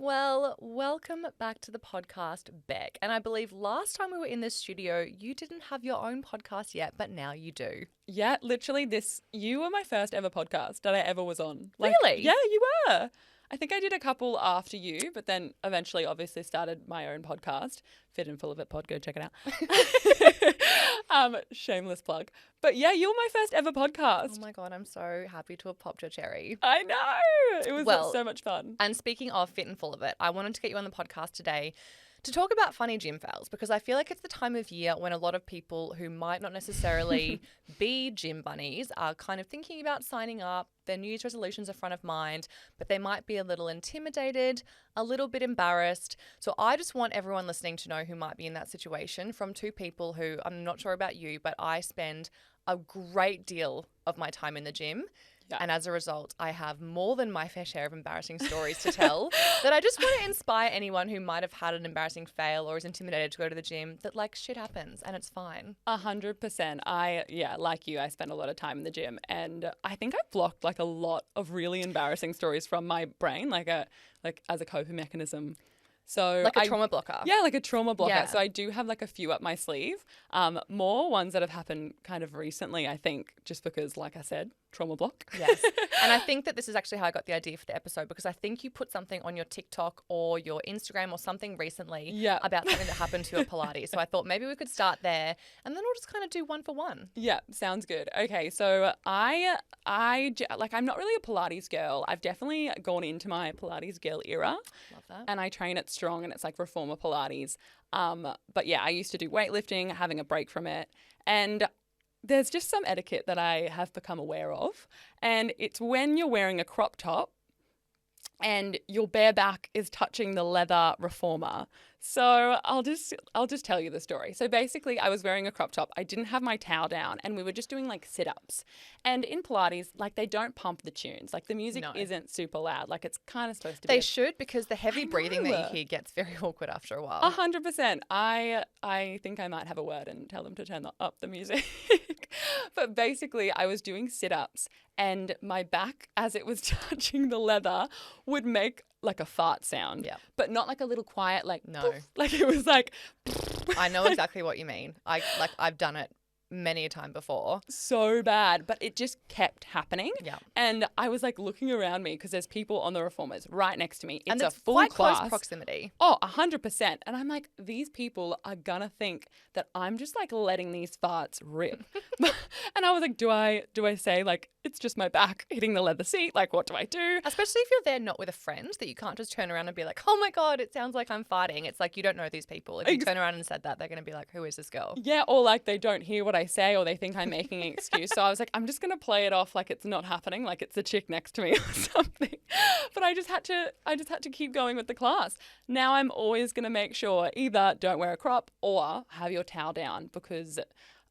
Well, welcome back to the podcast, Bec. And I believe last time we were in this studio, you didn't have your own podcast yet, but now you do. Yeah, literally you were my first ever podcast that I ever was on. Really? Yeah, you were. I think I did a couple after you, but then eventually obviously started my own podcast, Fit and Full of It Pod, go check it out. Shameless plug. But yeah, you were my first ever podcast. Oh my God, I'm so happy to have popped your cherry. I know. It was so much fun. And speaking of Fit and Full of It, I wanted to get you on the podcast today to talk about funny gym fails, because I feel like it's the time of year when a lot of people who might not necessarily be gym bunnies are kind of thinking about signing up. Their New Year's resolutions are front of mind, but they might be a little intimidated, a little bit embarrassed. So I just want everyone listening to know who might be in that situation from two people who, I'm not sure about you, but I spend a great deal of my time in the gym. Yeah. And as a result, I have more than my fair share of embarrassing stories to tell that I just want to inspire anyone who might have had an embarrassing fail or is intimidated to go to the gym that like shit happens and it's fine. 100%. Like you, I spend a lot of time in the gym and I think I've blocked like a lot of really embarrassing stories from my brain, like as a coping mechanism. So like a trauma blocker. Yeah, like a trauma blocker. Yeah. So I do have like a few up my sleeve. More ones that have happened kind of recently, I think, just because, like I said, trauma block. Yes. And I think that this is actually how I got the idea for the episode, because I think you put something on your TikTok or your Instagram or something recently about something that happened to you at Pilates. So I thought maybe we could start there and then we'll just kind of do one for one. Yeah, sounds good. Okay, so I'm not really a Pilates girl. I've definitely gone into my Pilates girl era. Love that. And I train at Strong and it's like reformer Pilates. But yeah, I used to do weightlifting, having a break from it. And there's just some etiquette that I have become aware of. And it's when you're wearing a crop top and your bare back is touching the leather reformer. So I'll just tell you the story. So basically I was wearing a crop top. I didn't have my towel down and we were just doing like sit-ups. And in Pilates, like they don't pump the tunes. Like the music isn't super loud. Like it's kind of supposed to be. They should, because the heavy breathing that you hear gets very awkward after a while. 100%. I think I might have a word and tell them to turn up the music. But basically I was doing sit-ups and my back, as it was touching the leather, would make like a fart sound. Yeah. But not like a little quiet, like, no. Poof. Like it was like. I know exactly what you mean. I've done it many a time before. So bad, but it just kept happening. Yeah. And I was like looking around me because there's people on the reformers right next to me. It's and a full quite class. Close proximity. Oh, 100%. And I'm like, these people are gonna think that I'm just like letting these farts rip. And I was like, do I say like it's just my back hitting the leather seat? Like, what do I do? Especially if you're there not with a friend, that you can't just turn around and be like, oh my God, it sounds like I'm farting. It's like you don't know these people. If you turn around and said that, they're gonna be like, who is this girl? Yeah, or like they don't hear what I say or they think I'm making an excuse. So I was like, I'm just gonna play it off like it's not happening, like it's the chick next to me or something. But I just had to keep going with the class. Now I'm always gonna make sure either don't wear a crop or have your towel down, because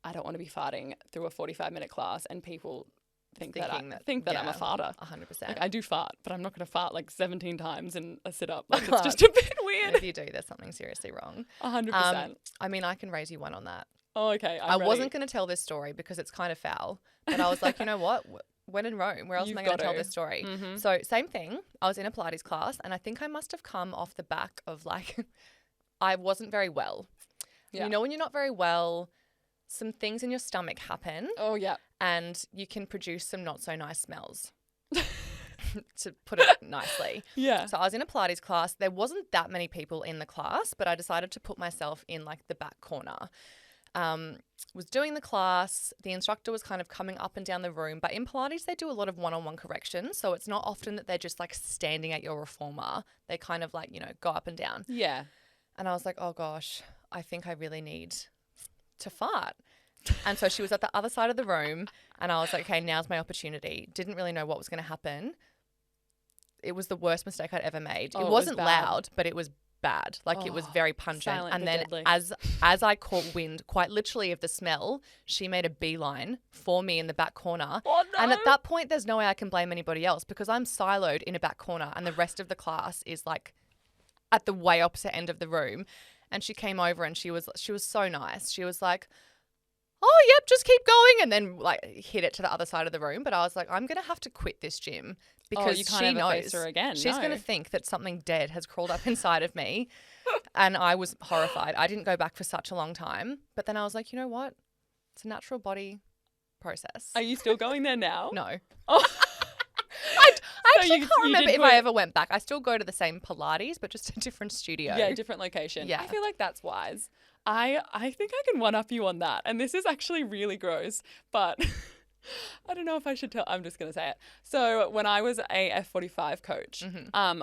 I don't want to be farting through a 45-minute class and people think that I'm a farter. 100%. Like, I do fart, but I'm not going to fart like 17 times in a sit-up. Like, it's just a bit weird. If you do, there's something seriously wrong. 100%. I mean, I can raise you one on that. Oh, okay. I wasn't going to tell this story because it's kind of foul, but I was like, you know what? When in Rome, where else am I going to tell this story? Mm-hmm. So same thing. I was in a Pilates class and I think I must have come off the back of like, I wasn't very well. Yeah. You know when you're not very well, some things in your stomach happen. Oh, yeah. And you can produce some not so nice smells, to put it nicely. Yeah. So I was in a Pilates class. There wasn't that many people in the class, but I decided to put myself in like the back corner. Was doing the class. The instructor was kind of coming up and down the room. But in Pilates, they do a lot of one-on-one corrections. So it's not often that they're just like standing at your reformer. They kind of like, go up and down. Yeah. And I was like, oh gosh, I think I really need to fart. And so she was at the other side of the room and I was like, okay, now's my opportunity. Didn't really know what was going to happen. It was the worst mistake I'd ever made. Oh, it wasn't was bad. loud, but it was bad. Like it was very pungent. Silent and but then deadly. as I caught wind, quite literally, of the smell, she made a beeline for me in the back corner. Oh, no. And at that point, there's no way I can blame anybody else because I'm siloed in a back corner and the rest of the class is like at the way opposite end of the room. And she came over and she was so nice. She was like, oh, yep, just keep going. And then like hit it to the other side of the room. But I was like, I'm going to have to quit this gym because you can't she ever knows face her again. she's going to think that something dead has crawled up inside of me. And I was horrified. I didn't go back for such a long time. But then I was like, you know what? It's a natural body process. Are you still going there now? No. Oh. I actually you- can't you remember did if go- I ever went back. I still go to the same Pilates, but just a different studio. Yeah, different location. Yeah. I feel like that's wise. I think I can one up you on that. And this is actually really gross, but I don't know if I should tell. I'm just going to say it. So when I was a F45 coach,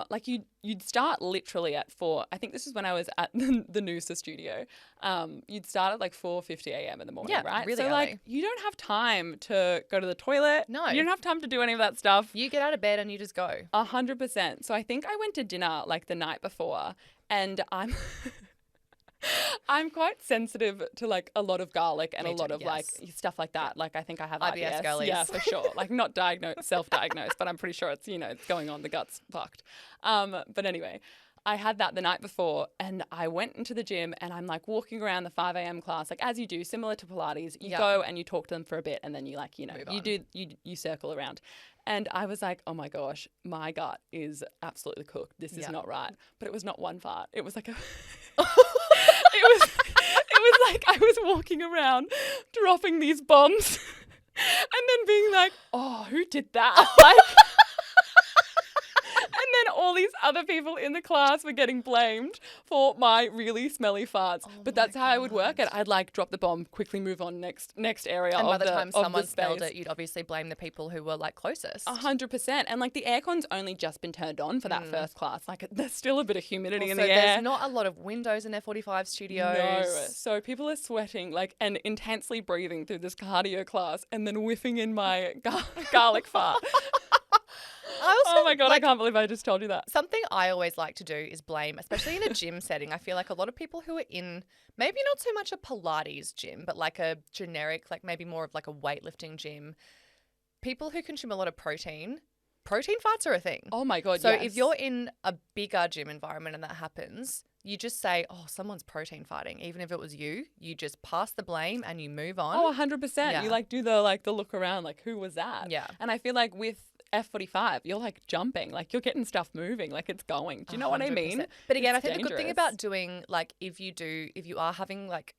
like you'd start literally at 4. I think this is when I was at the Noosa studio. You'd start at like 4:50 a.m. in the morning, Yeah, right? really so early. like you don't have time to go to the toilet. No. You don't have time to do any of that stuff. You get out of bed and you just go. 100%. So I think I went to dinner like the night before, and I'm I'm quite sensitive to like a lot of garlic and Me a lot too, of yes. like stuff like that. Like I think I have IBS IBS. girlies. Yeah, for sure. Like not diagnosed, self-diagnosed, but I'm pretty sure it's, it's going on. The gut's fucked. But anyway, I had that the night before, and I went into the gym, and I'm like walking around the 5 a.m. class, like as you do, similar to Pilates. You go and you talk to them for a bit, and then you like, you circle around. And I was like, oh my gosh, my gut is absolutely cooked. This is not right. But it was not one fart. It was like a it was like I was walking around dropping these bombs and then being like, oh, who did that? Like, and then all these other people in the class were getting blamed for my really smelly farts. But that's how I would work it. I'd like drop the bomb, quickly move on next area. And by the time of someone the smelled space. it, you'd obviously blame the people who were like closest. 100%. And like the aircon's only just been turned on for that first class. Like there's still a bit of humidity in the air. There's not a lot of windows in F45 studios. No. So people are sweating like and intensely breathing through this cardio class and then whiffing in my garlic fart. Oh my God, I can't believe I just told you that. Something I always like to do is blame, especially in a gym setting. I feel like a lot of people who are in maybe not so much a Pilates gym, but like a generic, like maybe more of like a weightlifting gym, people who consume a lot of protein farts are a thing. Oh my God, So yes. if you're in a bigger gym environment and that happens, you just say, oh, someone's protein farting. Even if it was you just pass the blame and you move on. Oh, 100%. Yeah. You like do the look around, like who was that? Yeah. And I feel like with F45, you're like jumping, like you're getting stuff moving, like it's going. Do you know what I mean? 100%. But again, It's I think the good thing dangerous. about doing, like, if you are having like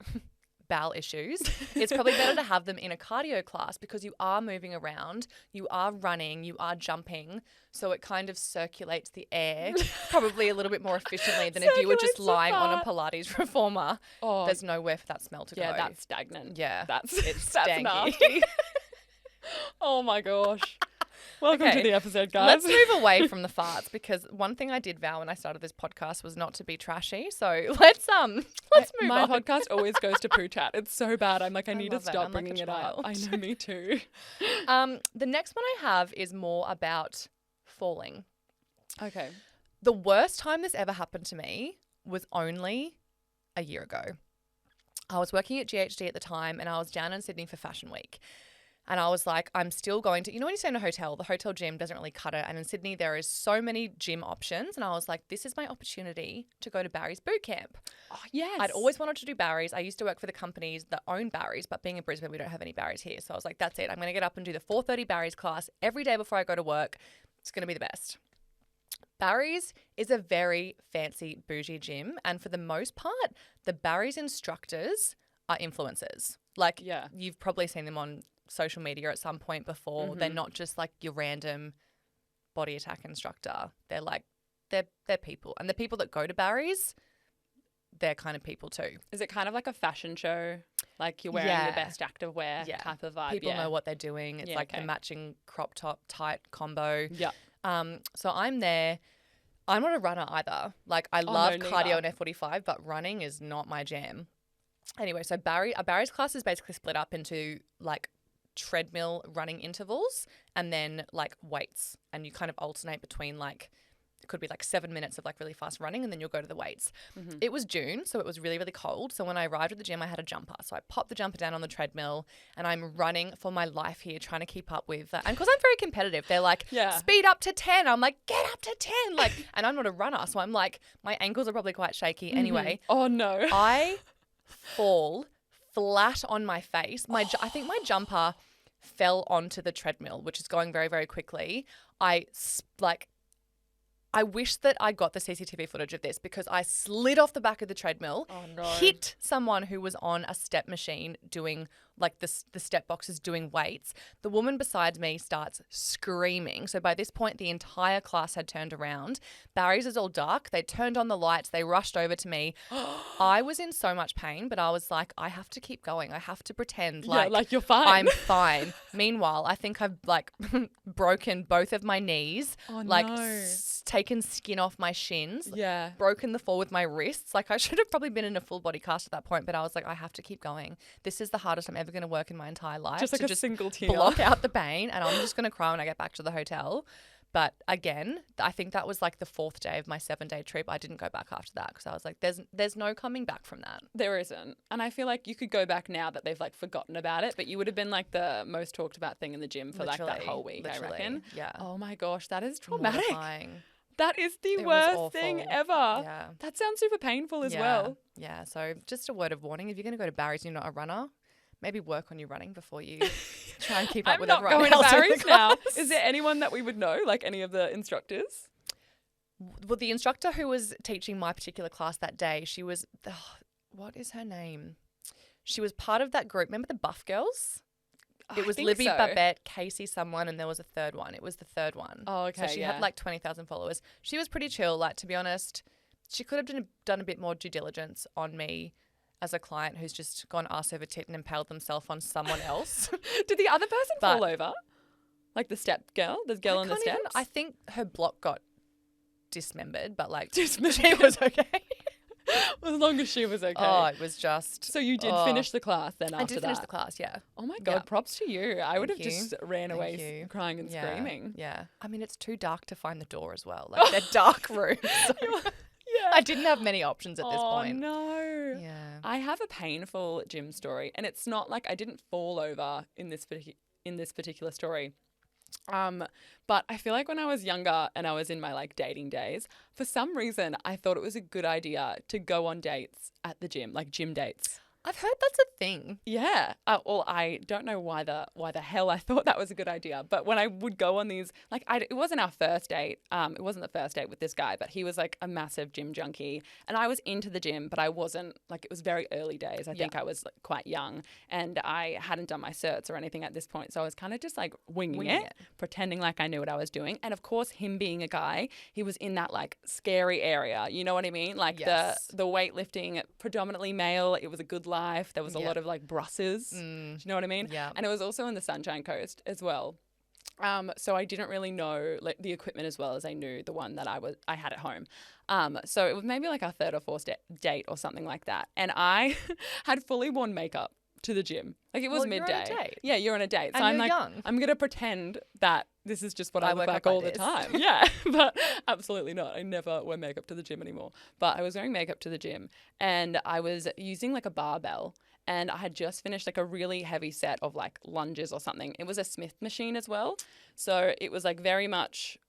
bowel issues, it's probably better to have them in a cardio class because you are moving around, you are running, you are jumping. So it kind of circulates the air probably a little bit more efficiently than if you were just Circulates the lying on a fart. Pilates reformer. Oh, There's nowhere for that smell to go. yeah, that's stagnant. Yeah. That's It's that's stanky. nasty. Oh my gosh. Welcome Okay. to the episode, guys. Let's move away from the farts because one thing I did vow when I started this podcast was not to be trashy. So let's move My on. podcast always goes to poo chat. It's so bad. I'm like, I need to love it. stop I'm like a bringing it up. I child. know, me too. The next one I have is more about falling. Okay. The worst time this ever happened to me was only a year ago. I was working at GHD at the time and I was down in Sydney for Fashion Week. And I was like, I'm still going to, when you stay in a hotel, the hotel gym doesn't really cut it. And in Sydney, there is so many gym options. And I was like, this is my opportunity to go to Barry's boot camp. Oh, yes. I'd always wanted to do Barry's. I used to work for the companies that own Barry's, but being in Brisbane, we don't have any Barry's here. So I was like, that's it. I'm going to get up and do the 4:30 Barry's class every day before I go to work. It's going to be the best. Barry's is a very fancy, bougie gym. And for the most part, the Barry's instructors are influencers. Like, Yeah. you've probably seen them on social media at some point before. They're not just like your random body attack instructor. They're like, they're people. And the people that go to Barry's, they're kind of people too. Is it kind of like a fashion show? Like you're wearing Yeah. the best active wear type of vibe? People know what they're doing. It's Yeah, like okay. the matching crop top tight combo. Yeah. So I'm there. I'm not a runner either. Like I Oh, love no, cardio neither. and F45, but running is not my jam. Anyway, so Barry's class is basically split up into like treadmill running intervals and then like weights, and you kind of alternate between like it could be like 7 minutes of like really fast running and then you'll go to the weights. It was June, so it was really, really cold. So when I arrived at the gym, I had a jumper. So I popped the jumper down on the treadmill and I'm running for my life here trying to keep up with and because I'm very competitive, they're like, Yeah. speed up to 10. I'm like, get up to 10. Like, and I'm not a runner. So I'm like, my ankles are probably quite shaky. Anyway, Oh, no. I fall flat on my face. I think my jumper fell onto the treadmill, which is going very, very quickly. I wish that I got the CCTV footage of this because I slid off the back of the treadmill, hit someone who was on a step machine doing like the step boxes doing weights. The woman beside me starts screaming. So by this point, the entire class had turned around. Barry's is all dark. They turned on the lights. They rushed over to me. I was in so much pain, but I was like, I have to keep going. I have to pretend like you're fine. I'm fine. Meanwhile, I think I've like broken both of my knees, taken skin off my shins, broken the fall with my wrists. Like I should have probably been in a full body cast at that point, but I was like, I have to keep going. This is the hardest I'm ever going to work in my entire life. Just like a single tear. Block out the pain, and I'm just going to cry when I get back to the hotel. But again, I think that was like the 4th day of my 7-day trip. I didn't go back after that because I was like, there's no coming back from that. There isn't. And I feel like you could go back now that they've like forgotten about it, but you would have been like the most talked about thing in the gym for like that whole week, I reckon. Yeah. Oh my gosh, that is traumatic. Mortifying. That is the worst thing ever. Yeah. That sounds super painful as well. Yeah. So just a word of warning, if you're going to go to Barry's and you're not a runner, maybe work on your running before you try and keep up with everyone else. I'm not going to Barry's now. Is there anyone that we would know, like any of the instructors? Well, the instructor who was teaching my particular class that day, she was, what is her name? She was part of that group. Remember the Buff Girls? It was Libby, Babette, Casey, someone, and there was a third one. It was the third one. Oh, okay. So she had like 20,000 followers. She was pretty chill. Like, to be honest, she could have done a bit more due diligence on me as a client who's just gone arse over tit and impaled themselves on someone else. Did the other person fall over? Like the step girl? The girl on the steps? I think her block got dismembered, but like she was okay. As long as she was okay. Oh, it was just... So you did finish the class then after that? I did finish the class, yeah. Oh my God, props to you. I would have just ran away crying and screaming. Yeah. I mean, it's too dark to find the door as well. Like, they're dark rooms. So I didn't have many options at this point. Oh, no. Yeah. I have a painful gym story, and it's not like I didn't fall over in this particular story. But I feel like when I was younger and I was in my like dating days, for some reason I thought it was a good idea to go on dates at the gym, like gym dates. I've heard that's a thing. Yeah. Well, I don't know why the hell I thought that was a good idea. But when I would go on these, like, it wasn't our first date. It wasn't the first date with this guy, but he was like a massive gym junkie. And I was into the gym, but I wasn't, like, it was very early days. I think I was like, quite young and I hadn't done my certs or anything at this point. So I was kind of just like winging it, pretending like I knew what I was doing. And of course, him being a guy, he was in that like scary area. You know what I mean? Like the weightlifting, predominantly male. It was a good life. There was a lot of like brusses. Do you know what I mean? Yeah. And it was also in the Sunshine Coast as well. So I didn't really know like the equipment as well as I knew the one that I had at home. So it was maybe like our 3rd or 4th date or something like that. And I had fully worn makeup to the gym. Like it was midday. You're on a date. Yeah, you're on a date. So And I'm you're like, young. I'm gonna pretend that this is just what I look like all the time. this. Yeah, but absolutely not. I never wear makeup to the gym anymore. But I was wearing makeup to the gym and I was using like a barbell. And I had just finished like a really heavy set of like lunges or something. It was a Smith machine as well. So it was like very much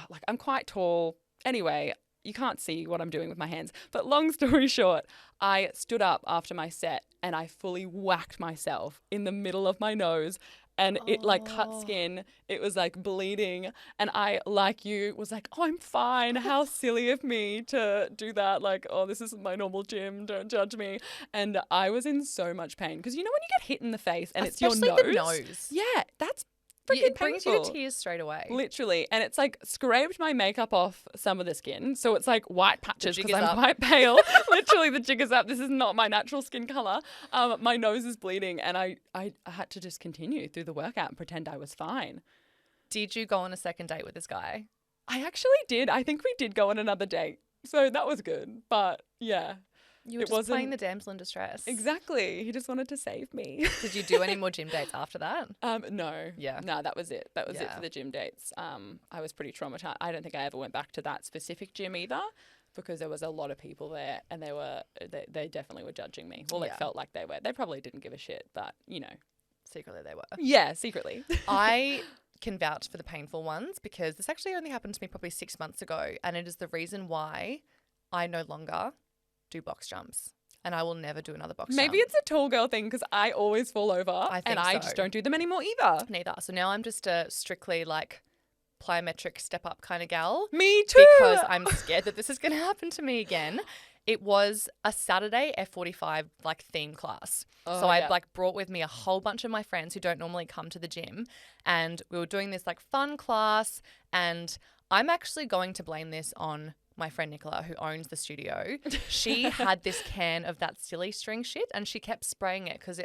like I'm quite tall. Anyway, you can't see what I'm doing with my hands. But long story short, I stood up after my set and I fully whacked myself in the middle of my nose. And it like cut skin. It was like bleeding. And I, like you, was like, oh, I'm fine. How silly of me to do that. Like, oh, this isn't my normal gym. Don't judge me. And I was in so much pain. Because you know when you get hit in the face and Especially it's your nose? the nose. Yeah, that's freaking It brings you painful. to tears straight away. Literally. And it's like scraped my makeup off some of the skin. So it's like white patches jig because is I'm up. quite pale. Literally the jig is up. This is not my natural skin colour. My nose is bleeding and I had to just continue through the workout and pretend I was fine. Did you go on a second date with this guy? I actually did. I think we did go on another date. So that was good. But yeah. You were just playing the damsel in distress. Exactly. He just wanted to save me. Did you do any more gym dates after that? No. Yeah. No, that was it. That was it for the gym dates. I was pretty traumatized. I don't think I ever went back to that specific gym either because there was a lot of people there and they definitely were judging me. Well, it felt like they were. They probably didn't give a shit, but you know. Secretly they were. Yeah, secretly. I can vouch for the painful ones because this actually only happened to me probably 6 months ago and it is the reason why I no longer do box jumps. And I will never do another box Maybe jump. it's a tall girl thing because I always fall over I think and I so. just don't do them anymore either. Neither. So now I'm just a strictly like plyometric step up kind of gal. Me too. Because I'm scared that this is going to happen to me again. It was a Saturday F45 like theme class. Oh, so I yeah. like brought with me a whole bunch of my friends who don't normally come to the gym, and we were doing this like fun class, and I'm actually going to blame this on my friend Nicola, who owns the studio. She had this can of that silly string shit, and she kept spraying it because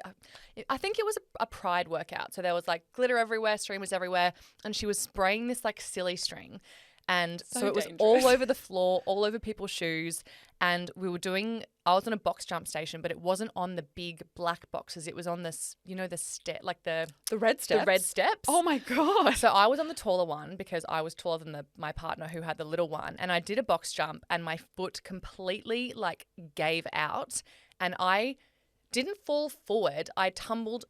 I think it was a pride workout. So there was like glitter everywhere, streamers everywhere, and she was spraying this like silly string. And so it was all over the floor, all over people's shoes. And I was on a box jump station, but it wasn't on the big black boxes. It was on this, the step, like the red steps. The red steps. Oh my God. So I was on the taller one because I was taller than my partner who had the little one. And I did a box jump and my foot completely like gave out. And I didn't fall forward. I tumbled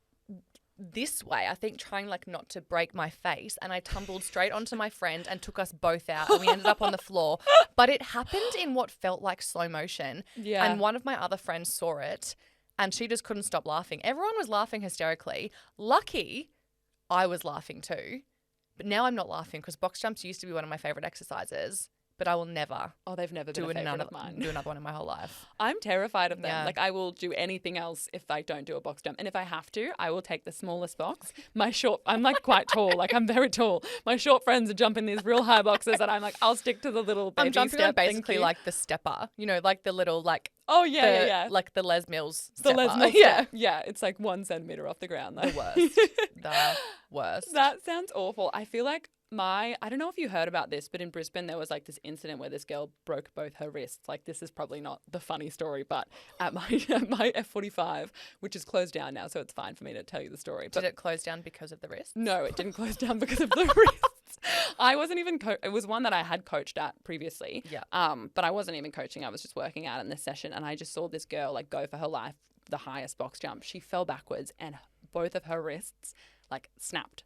this way, I think, trying like not to break my face, and I tumbled straight onto my friend and took us both out, and we ended up on the floor. But it happened in what felt like slow motion. Yeah. And one of my other friends saw it, and she just couldn't stop laughing. Everyone was laughing hysterically. Lucky I was laughing too, but now I'm not laughing because box jumps used to be one of my favorite exercises. But I will never they've never been a favorite of mine. do another one in my whole life. I'm terrified of them. Yeah. Like I will do anything else if I don't do a box jump. And if I have to, I will take the smallest box. I'm like quite tall. Like I'm very tall. My short friends are jumping these real high boxes and I'm like, I'll stick to the little baby I'm jumping step. on basically like the stepper, like the little like oh yeah, yeah. Like the Les Mills The stepper. Les Mills step. Yeah, it's like 1 centimeter off the ground though. The worst. The worst. That sounds awful. I feel like I don't know if you heard about this, but in Brisbane there was like this incident where this girl broke both her wrists. Like this is probably not the funny story, but at my F45, which is closed down now, so it's fine for me to tell you the story. But did it close down because of the wrist? no, it didn't close down because of the wrists. I wasn't even it was one that I had coached at previously. Yeah. But I wasn't even coaching. I was just working out in this session, and I just saw this girl like go for her life, the highest box jump. She fell backwards, and both of her wrists like snapped.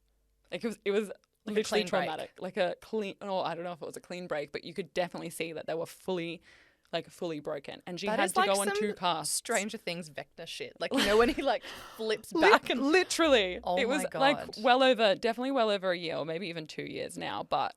Like it was Like literally a clean break. traumatic. Like a clean. Oh, I don't know if it was a clean break, but you could definitely see that they were fully broken, and she That had is to like go on some 2 casts. Stranger Things vector shit. Like when he like flips back and Literally. Oh it was my like God. definitely well over a year, or maybe even 2 years now. But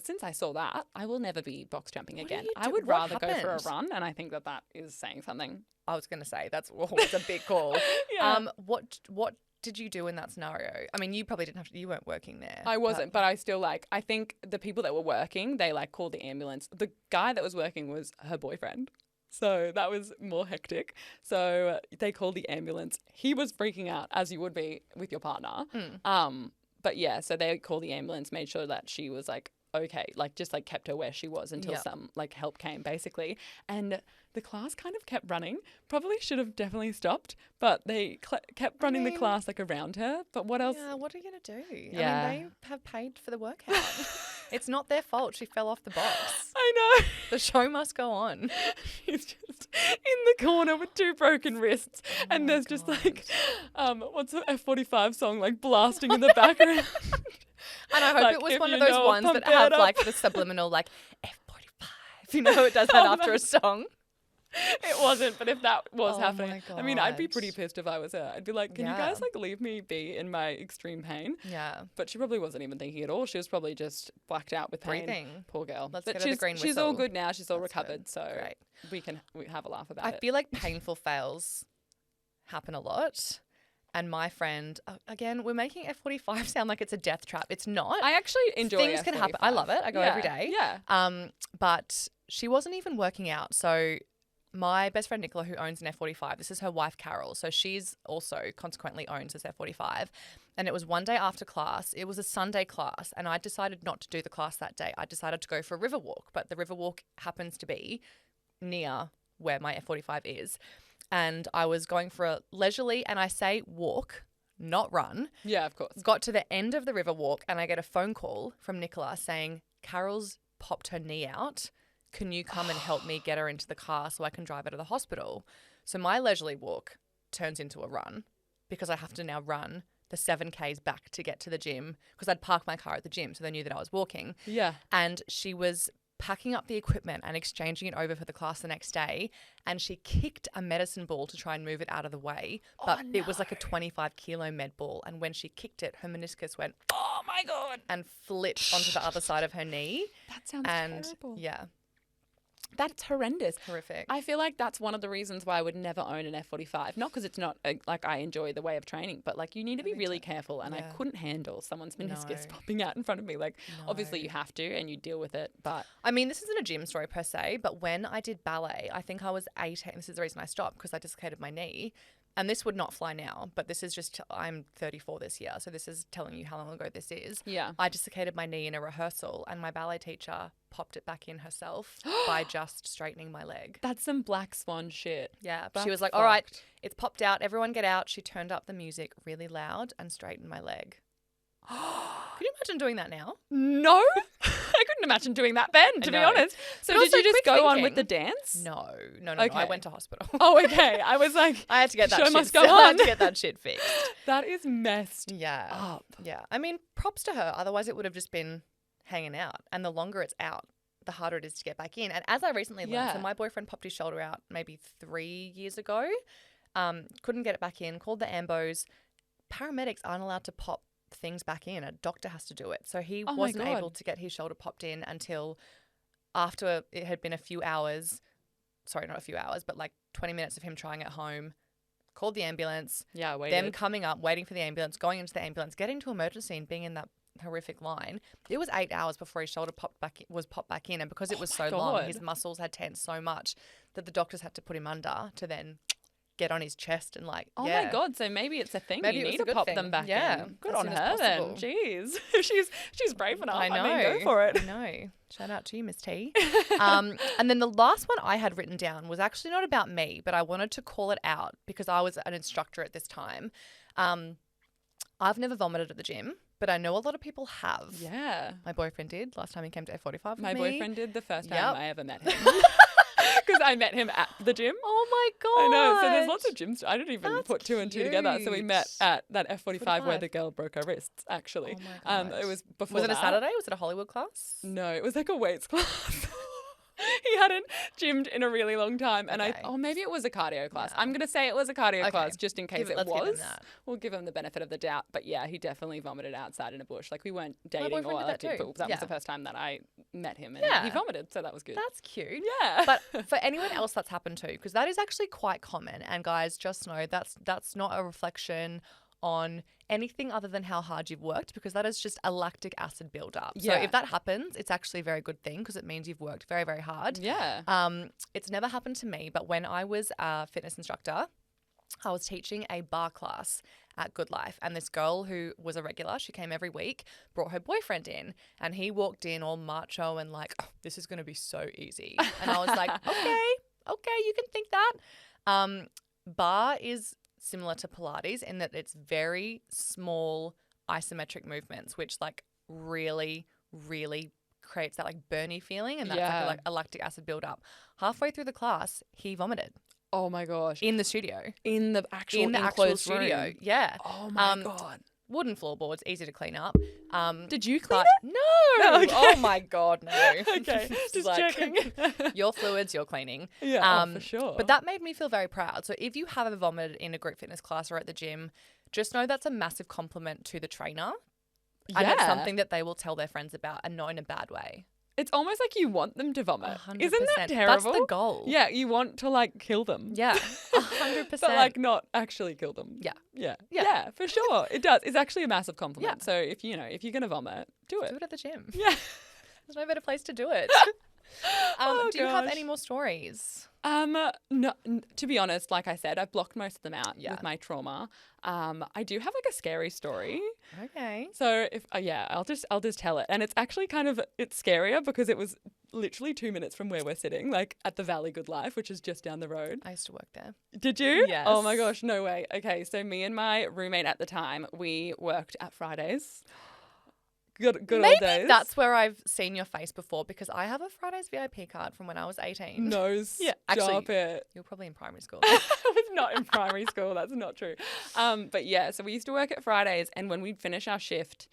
since I saw that, I will never be box jumping What do again. you I do- would what rather go for a happened? run, and I think that is saying something. I was gonna say that's a big call. Yeah. What did you do in that scenario? I mean, you probably didn't have to. You weren't working there. I wasn't, but I still I think the people that were working, they called the ambulance. The guy that was working was her boyfriend. So that was more hectic. So they called the ambulance. He was freaking out, as you would be with your partner. But yeah, so they called the ambulance, made sure that she was okay, just kept her where she was until Yep. some help came basically. And the class kind of kept running. Probably should have definitely stopped, but they kept running the class around her. But what else? Yeah, what are you gonna do? Yeah. I mean, they have paid for the workout. It's not their fault. She fell off the box. I know. The show must go on. She's just in the corner with 2 broken wrists, and my there's just God. what's the F45 song blasting in the background. And I hope it was if one you of those know, ones pump that it have up. the subliminal F45. It does that Oh, after a song. It wasn't, but if that was Oh happening, my I mean, I'd be God. pretty pissed if I was her. I'd be like, can you Yeah. guys leave me be in my extreme pain? Yeah. But she probably wasn't even thinking at all. She was probably just blacked out with pain. Breathing. Poor girl. Let's but get her the green she's all whistle. good now. She's all That's recovered. good. So Great. we have a laugh about I it. feel like painful fails happen a lot. And my friend, again, we're making F45 sound like it's a death trap. It's not. I actually enjoy Things can happen. I love it. I go every day. Yeah. But she wasn't even working out. So my best friend Nicola, who owns an F45, this is her wife Carol. So she's also consequently owns this F45. And it was one day after class. It was a Sunday class. And I decided not to do the class that day. I decided to go for a river walk. But the river walk happens to be near where my F45 is. And I was going for a leisurely, and I say walk, not run. Yeah, of course. Got to the end of the river walk and I get a phone call from Nicola saying, Carol's popped her knee out. Can you come and help me get her into the car so I can drive her to the hospital? So my leisurely walk turns into a run because I have to now run the 7Ks back to get to the gym because I'd parked my car at the gym so they knew that I was walking. Yeah. And she was packing up the equipment and exchanging it over for the class the next day. And she kicked a medicine ball to try and move it out of the way. But it was like a 25-kilo med ball. And when she kicked it, her meniscus went, Oh my God. and flipped onto the other side of her knee. That sounds terrible. Yeah, That's horrendous. horrific. I feel like that's one of the reasons why I would never own an F45. Not because it's not like I enjoy the way of training, but like you need to be really careful. And I Yeah. couldn't handle someone's meniscus No. popping out in front of me. Like obviously No. you have to and you deal with it, but I mean, this isn't a gym story per se, but when I did ballet, I think I was 18. This is the reason I stopped, because I dislocated my knee. And this would not fly now, but this is just, I'm 34 this year. So this is telling you how long ago this is. yeah. I dislocated my knee in a rehearsal, and my ballet teacher popped it back in herself by just straightening my leg. That's some black swan shit. Yeah. That's She was like, all right, fucked. it's popped out. Everyone get out. She turned up the music really loud and straightened my leg. Could you imagine doing that now? No, I couldn't imagine doing that then, to be know. honest. So But did also you just quick go on with the thinking. dance? No. I Okay. went to hospital. Oh, okay. I was like, I had to get that show shit. must go I had on. to get that shit fixed. That is messed Yeah. up. Yeah. I mean, props to her. Otherwise, it would have just been hanging out. And the longer it's out, the harder it is to get back in. And as I recently learned, so Yeah. my boyfriend popped his shoulder out maybe 3 years ago. Couldn't get it back in. Called the ambos. Paramedics aren't allowed to pop things back in. A doctor has to do it. So he Oh my wasn't God. able to get his shoulder popped in until after it had been a few hours. Sorry, not a few hours, but like 20 minutes of him trying at home. Called the ambulance. Yeah, I Them waited. coming up, waiting for the ambulance, going into the ambulance, getting to emergency and being in that horrific line. It was 8 hours before his shoulder popped back in, and because it was my so long, God. his muscles had tensed so much that the doctors had to put him under to then get on his chest and like, Oh yeah. my God, so maybe it's a thing. Maybe you it was need a to good pop thing. them back Yeah, in. Good as on soon as her then. possible. Jeez. she's brave enough. I know. I mean, go for it. I know. Shout out to you, Miss T. And then the last one I had written down was actually not about me, but I wanted to call it out because I was an instructor at this time. I've never vomited at the gym, but I know a lot of people have. Yeah. My boyfriend did last time he came to F45 with My me. boyfriend did the first time Yep. I ever met him. Because I met him at the gym. Oh my God. I know. So there's lots of gyms. I didn't even That's put two and two together. So we met cute. at that F45 where 45. the girl broke her wrists, actually. Oh my God. It was before Was it a that. Saturday? Was it a Hollywood class? No, it was like a weights class. He hadn't gymmed in a really long time. And Okay. maybe it was a cardio class. Yeah. I'm going to say it was a cardio Okay. class just in case Let's it give him was. that. We'll give him the benefit of the doubt. But yeah, he definitely vomited outside in a bush. Like we weren't dating boyfriend or did like, that too. that Yeah. was the first time that I met him and Yeah. he vomited. So that was good. That's cute. Yeah. But for anyone else that's happened to, because that is actually quite common. And guys, just know that's not a reflection on anything other than how hard you've worked, because that is just a lactic acid buildup. So Yeah. if that happens, it's actually a very good thing because it means you've worked very, very hard. yeah. It's never happened to me, but when I was a fitness instructor, I was teaching a bar class at Good Life, and this girl who was a regular, she came every week, brought her boyfriend in, and he walked in all macho and like, oh, this is going to be so easy. And I was like, okay, you can think that. Bar is similar to Pilates in that it's very small isometric movements, which like really, really creates that like burny feeling, and that's like a lactic acid buildup. Halfway through the class, he vomited Oh my gosh. in the studio. In the actual In the actual enclosed studio. room. Yeah. Oh my Um, God. Wooden floorboards, easy to clean up. Did you clean But no. No, okay. Oh my God, no. Okay, It's just like, checking. your fluids, your cleaning. Yeah, for sure. But that made me feel very proud. So if you have ever vomited in a group fitness class or at the gym, just know that's a massive compliment to the trainer. And it's something that they will tell their friends about, and not in a bad way. It's almost like you want them to vomit. 100%. Isn't that terrible? That's the goal. Yeah, you want to like kill them. Yeah. 100%. But like not actually kill them. Yeah. Yeah. Yeah. Yeah, for sure. It does. It's actually a massive compliment. Yeah. So if you're going to vomit, do it. do it at the gym. Yeah. There's no better place to do it. Oh, do you have gosh. any more stories? No, to be honest, like I said, I've blocked most of them out Yeah. with my trauma. I do have like a scary story. Okay. So if I'll just tell it, and it's actually it's scarier because it was literally 2 minutes from where we're sitting, like at the Valley Good Life, which is just down the road. I used to work there. Did you? Yes. Oh my gosh, no way. Okay, so me and my roommate at the time, we worked at Fridays. Good old Maybe days. that's where I've seen your face before, because I have a Fridays VIP card from when I was 18. Nose. Yeah, actually- Stop it. You were probably in primary school. I was not in primary school. That's not true. But yeah, so we used to work at Fridays, and when we'd finish our shift,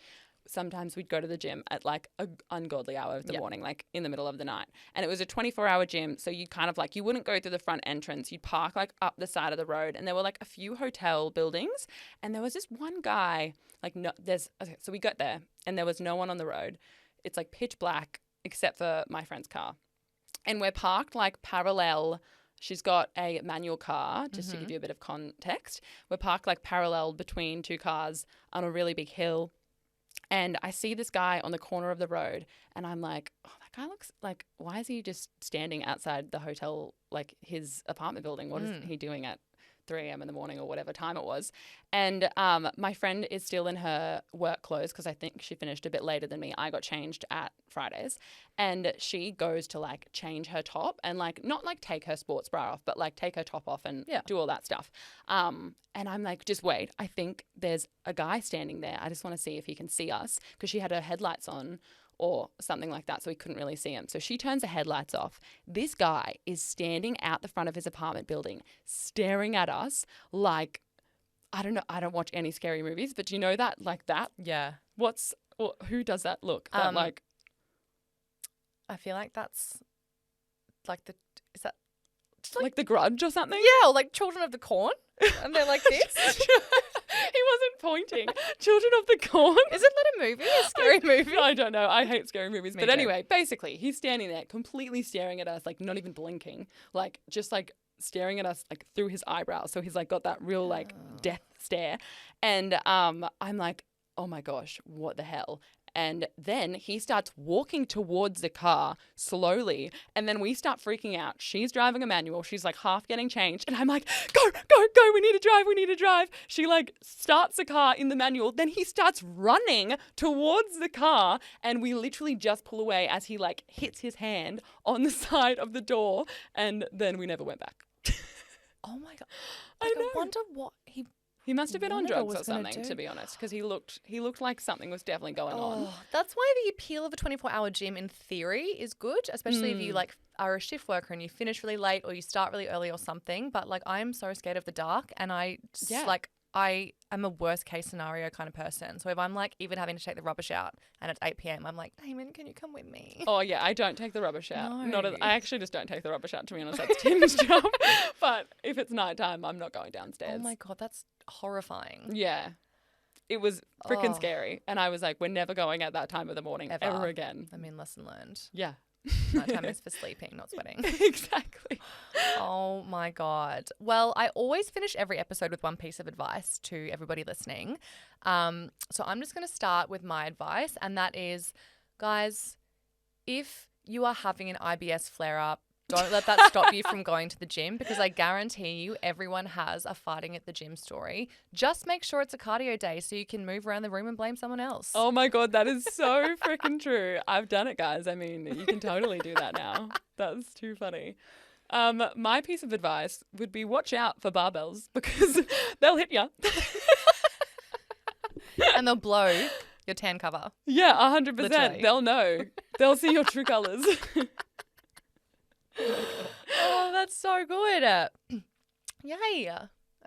sometimes we'd go to the gym at like an ungodly hour of the morning, like in the middle of the night. And it was a 24-hour gym. So you kind of like, you wouldn't go through the front entrance. You'd park like up the side of the road. And there were like a few hotel buildings. And there was this one guy, like, so we got there and there was no one on the road. It's like pitch black except for my friend's car. And we're parked like parallel. She's got a manual car, just to give you a bit of context. We're parked like parallel between two cars on a really big hill. And I see this guy on the corner of the road and I'm like, oh, that guy looks like, why is he just standing outside the hotel, like his apartment building? What is he doing at 3 a.m. in the morning or whatever time it was? And my friend is still in her work clothes because I think she finished a bit later than me. I got changed at Fridays. And she goes to like change her top and like not like take her sports bra off, but like take her top off and do all that stuff. And I'm like, just wait. I think there's a guy standing there. I just want to see if he can see us because she had her headlights on or something like that, so we couldn't really see him. So she turns the headlights off. This guy is standing out the front of his apartment building, staring at us like, I don't know, I don't watch any scary movies, but do you know that? Like that? Yeah. Who does that look? That like, I feel like that's like is that like The Grudge or something? Yeah, or like Children of the Corn. And they're like this. He wasn't pointing. Children of the Corn. Isn't that a movie? A scary movie? I don't know. I hate scary movies. Me But too. anyway, basically, he's standing there completely staring at us, like not even blinking, like just like staring at us like through his eyebrows. So he's like got that real like death stare. And I'm like, oh my gosh, what the hell? And then he starts walking towards the car slowly. And then we start freaking out. She's driving a manual. She's like half getting changed. And I'm like, go, go, go. We need to drive. She like starts the car in the manual. Then he starts running towards the car. And we literally just pull away as he like hits his hand on the side of the door. And then we never went back. Oh my God. I know. I wonder what He must have been on Wonder drugs was or gonna something, do. to be honest, because he looked like something was definitely going on. That's why the appeal of a 24-hour gym in theory is good, especially if you like are a shift worker and you finish really late or you start really early or something. But like I'm so scared of the dark and I am a worst case scenario kind of person. So if I'm like even having to take the rubbish out and it's 8 p.m, I'm like, Damon, can you come with me? Oh yeah, I don't take the rubbish out. No. I actually just don't take the rubbish out, to be honest. That's Tim's job. But if it's nighttime, I'm not going downstairs. Oh my God, that's horrifying. Yeah. It was freaking scary. And I was like, we're never going at that time of the morning ever again. I mean, lesson learned. Yeah. Nighttime is for sleeping, not sweating. Exactly. Oh my God. Well, I always finish every episode with one piece of advice to everybody listening. So I'm just going to start with my advice, and that is, guys, if you are having an IBS flare-up, don't let that stop you from going to the gym, because I guarantee you everyone has a farting at the gym story. Just make sure it's a cardio day so you can move around the room and blame someone else. Oh my God, that is so freaking true. I've done it, guys. I mean, you can totally do that now. That's too funny. My piece of advice would be watch out for barbells because they'll hit you. And they'll blow your tan cover. Yeah, 100%. Literally. They'll know. They'll see your true colours. Oh, that's so good. Yay.